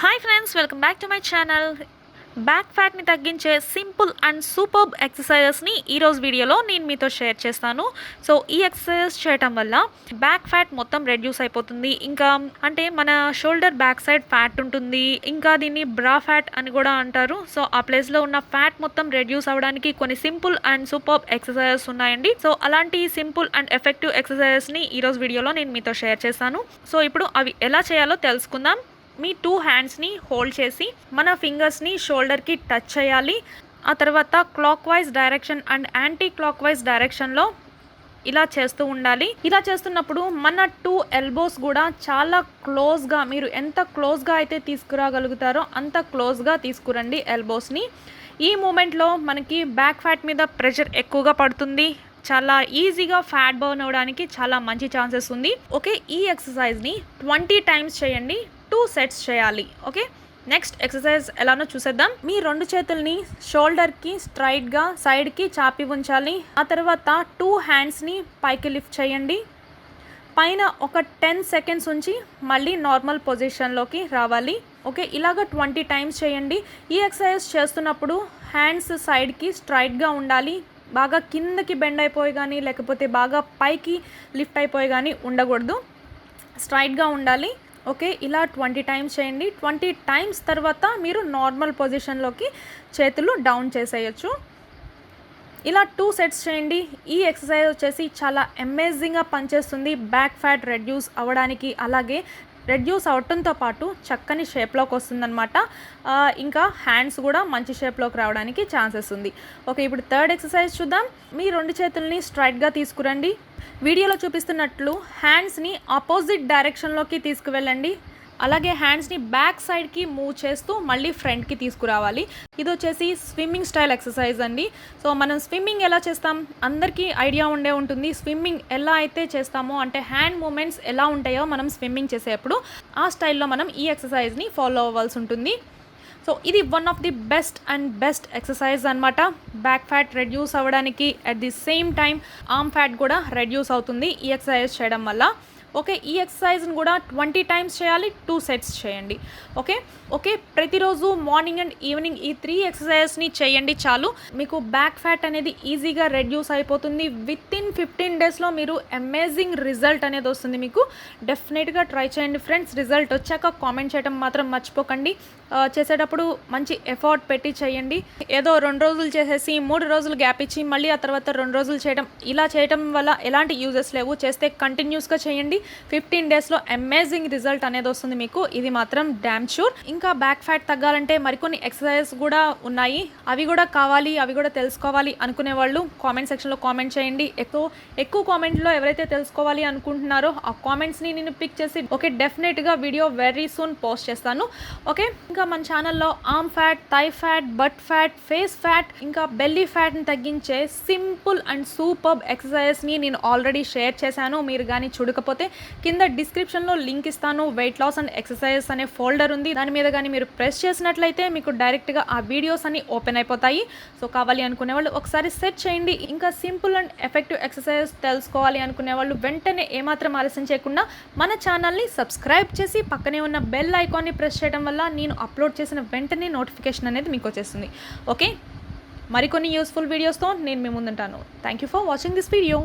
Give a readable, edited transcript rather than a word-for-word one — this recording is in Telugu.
Hi friends, welcome back to my channel. Back ఫ్యాట్ని తగ్గించే సింపుల్ అండ్ సూపర్బ్ ఎక్సర్సైజెస్ని ఈరోజు వీడియోలో నేను మీతో షేర్ చేస్తాను. సో ఈ ఎక్సర్సైజెస్ చేయటం వల్ల బ్యాక్ ఫ్యాట్ మొత్తం రెడ్యూస్ అయిపోతుంది. ఇంకా అంటే మన షోల్డర్ బ్యాక్ సైడ్ ఫ్యాట్ ఉంటుంది, ఇంకా దీన్ని బ్రా ఫ్యాట్ అని కూడా అంటారు. సో ఆ ప్లేస్లో ఉన్న ఫ్యాట్ మొత్తం రెడ్యూస్ అవ్వడానికి కొన్ని సింపుల్ అండ్ సూపర్బ్ ఎక్సర్సైజెస్ ఉన్నాయండి. సో అలాంటి సింపుల్ అండ్ ఎఫెక్టివ్ ఎక్సర్సైజెస్ని ఈరోజు వీడియోలో నేను మీతో షేర్ చేస్తాను. సో ఇప్పుడు అవి ఎలా చేయాలో తెలుసుకుందాం. మీ 2 హ్యాండ్స్ని హోల్డ్ చేసి మన ఫింగర్స్ని షోల్డర్కి టచ్ చేయాలి. ఆ తర్వాత clock wise direction and anti clock wise డైరెక్షన్లో ఇలా చేస్తూ ఉండాలి. ఇలా చేస్తున్నప్పుడు మన 2 ఎల్బోస్ కూడా చాలా క్లోజ్గా, మీరు ఎంత క్లోజ్గా అయితే తీసుకురాగలుగుతారో అంత క్లోజ్గా తీసుకురండి ఎల్బోస్ని. ఈ మూమెంట్లో మనకి బ్యాక్ ఫ్యాట్ మీద ప్రెషర్ ఎక్కువగా పడుతుంది. చాలా ఈజీగా ఫ్యాట్ బర్న్ అవ్వడానికి చాలా మంచి ఛాన్సెస్ ఉంది. ఓకే, ఈ ఎక్సర్సైజ్ని 20 టైమ్స్ చేయండి. 2 సెట్స్ చేయాలి. ఓకే, నెక్స్ట్ ఎక్సర్సైజ్ ఎలానో చూసేద్దాం. మీ 2 చేతుల్ని షోల్డర్కి స్ట్రైట్గా సైడ్కి చాపి ఉంచాలి. ఆ తర్వాత 2 హ్యాండ్స్ని పైకి లిఫ్ట్ చేయండి. పైన ఒక 10 సెకండ్స్ ఉంచి మళ్ళీ నార్మల్ పొజిషన్లోకి రావాలి. ఓకే, ఇలాగ 20 టైమ్స్ చేయండి. ఈ ఎక్సర్సైజ్ చేస్తున్నప్పుడు హ్యాండ్స్ సైడ్కి స్ట్రైట్గా ఉండాలి. బాగా కిందకి బెండ్ అయిపోయి కానీ లేకపోతే బాగా పైకి లిఫ్ట్ అయిపోయి కానీ ఉండకూడదు, స్ట్రైట్గా ఉండాలి. ఓకే, ఇలా 20 టైమ్స్ చేయండి. 20 టైమ్స్ తర్వాత మీరు నార్మల్ పొజిషన్లోకి చేతులు డౌన్ చేసేయచ్చు. ఇలా 2 సెట్స్ చేయండి. ఈ ఎక్సర్సైజ్ వచ్చేసి చాలా అమేజింగ్గా పనిచేస్తుంది బ్యాక్ ఫ్యాట్ రెడ్యూస్ అవ్వడానికి. అలాగే రెడ్యూస్ అవటంతో పాటు చక్కని షేప్లోకి వస్తుందన్నమాట. ఇంకా హ్యాండ్స్ కూడా మంచి షేప్లోకి రావడానికి ఛాన్సెస్ ఉంది. ఓకే, ఇప్పుడు 3rd ఎక్సర్సైజ్ చూద్దాం. మీ 2 చేతుల్ని స్ట్రైట్గా తీసుకురండి. వీడియోలో చూపిస్తున్నట్లు హ్యాండ్స్ని ఆపోజిట్ డైరెక్షన్లోకి తీసుకువెళ్ళండి. అలాగే హ్యాండ్స్ని బ్యాక్ సైడ్కి మూవ్ చేస్తూ మళ్ళీ ఫ్రంట్కి తీసుకురావాలి. ఇది వచ్చేసి స్విమ్మింగ్ స్టైల్ ఎక్సర్సైజ్ అండి. సో మనం స్విమ్మింగ్ ఎలా చేస్తాం అందరికీ ఐడియా ఉండే ఉంటుంది. స్విమ్మింగ్ ఎలా అయితే చేస్తామో, అంటే హ్యాండ్ మూమెంట్స్ ఎలా ఉంటాయో మనం స్విమ్మింగ్ చేసేటప్పుడు ఆ స్టైల్లో మనం ఈ ఎక్సర్సైజ్ని ఫాలో అవ్వాల్సి ఉంటుంది. సో ఇది one of the best exercise అనమాట. బ్యాక్ ఫ్యాట్ రెడ్యూస్ అవ్వడానికి, at the same time arm fat కూడా రెడ్యూస్ అవుతుంది ఈ ఎక్సర్సైజ్ చేయడం వల్ల. ఓకే, ఈ ఎక్సర్సైజ్ని కూడా 20 టైమ్స్ చేయాలి. 2 సెట్స్ చేయండి. ఓకే, ప్రతిరోజు మార్నింగ్ అండ్ ఈవినింగ్ ఈ 3 ఎక్సర్సైజెస్ని చేయండి చాలు. మీకు బ్యాక్ ఫ్యాట్ అనేది ఈజీగా రెడ్యూస్ అయిపోతుంది. వితిన్ 15 డేస్లో మీరు అమేజింగ్ రిజల్ట్ అనేది వస్తుంది. మీకు డెఫినెట్గా ట్రై చేయండి ఫ్రెండ్స్. రిజల్ట్ వచ్చాక కామెంట్ చేయడం మాత్రం మర్చిపోకండి. చేసేటప్పుడు మంచి ఎఫర్ట్ పెట్టి చేయండి. ఏదో 2 రోజులు చేసేసి 3 రోజులు గ్యాప్ ఇచ్చి మళ్ళీ ఆ తర్వాత 2 రోజులు చేయడం, ఇలా చేయడం వల్ల ఎలాంటి యూజెస్ లేవు. చేస్తే కంటిన్యూస్గా చేయండి. 15 డేస్లో అమేజింగ్ రిజల్ట్ అనేది వస్తుంది మీకు. ఇది మాత్రం డ్యామ్ షూర్. ఇంకా బ్యాక్ ఫ్యాట్ తగ్గాలంటే మరికొన్ని ఎక్సర్సైజెస్ కూడా ఉన్నాయి. అవి కూడా కావాలి, అవి కూడా తెలుసుకోవాలి అనుకునే వాళ్ళు కామెంట్ సెక్షన్లో కామెంట్ చేయండి. ఎక్కువ కామెంట్లో ఎవరైతే తెలుసుకోవాలి అనుకుంటున్నారో ఆ కామెంట్స్ని నేను పిక్ చేసి డెఫినెట్గా వీడియో వెరీ సూన్ పోస్ట్ చేస్తాను. ఓకే, ఇంకా మన ఛానల్లో arm fat, thigh fat, butt fat, face fat, ఇంకా బెల్లీ ఫ్యాట్ని తగ్గించే సింపుల్ అండ్ సూపర్బ్ ఎక్సర్సైజెస్ని నేను ఆల్రెడీ షేర్ చేశాను. మీరు కానీ చూడకపోతే కింద డిస్క్రిప్షన్లో లింక్ ఇస్తాను. వెయిట్ లాస్ అండ్ ఎక్సర్సైజెస్ అనే ఫోల్డర్ ఉంది. దాని మీద కానీ మీరు ప్రెస్ చేసినట్లయితే మీకు డైరెక్ట్గా ఆ వీడియోస్ అన్ని ఓపెన్ అయిపోతాయి. సో కావాలి అనుకునే వాళ్ళు ఒకసారి సెర్చ్ చేయండి. ఇంకా సింపుల్ అండ్ ఎఫెక్టివ్ ఎక్సర్సైజెస్ తెలుసుకోవాలి అనుకునే వాళ్ళు వెంటనే ఏమాత్రం ఆలస్యం చేయకుండా మన ఛానల్ని సబ్స్క్రైబ్ చేసి పక్కనే ఉన్న బెల్ ఐకాన్ని ప్రెస్ చేయడం వల్ల నేను అప్లోడ్ చేసిన వెంటనే నోటిఫికేషన్ అనేది మీకు వచ్చేస్తుంది. ఓకే, మరికొన్ని యూస్ఫుల్ వీడియోస్తో నేను మీ ముందుంటాను. Thank you for watching this video.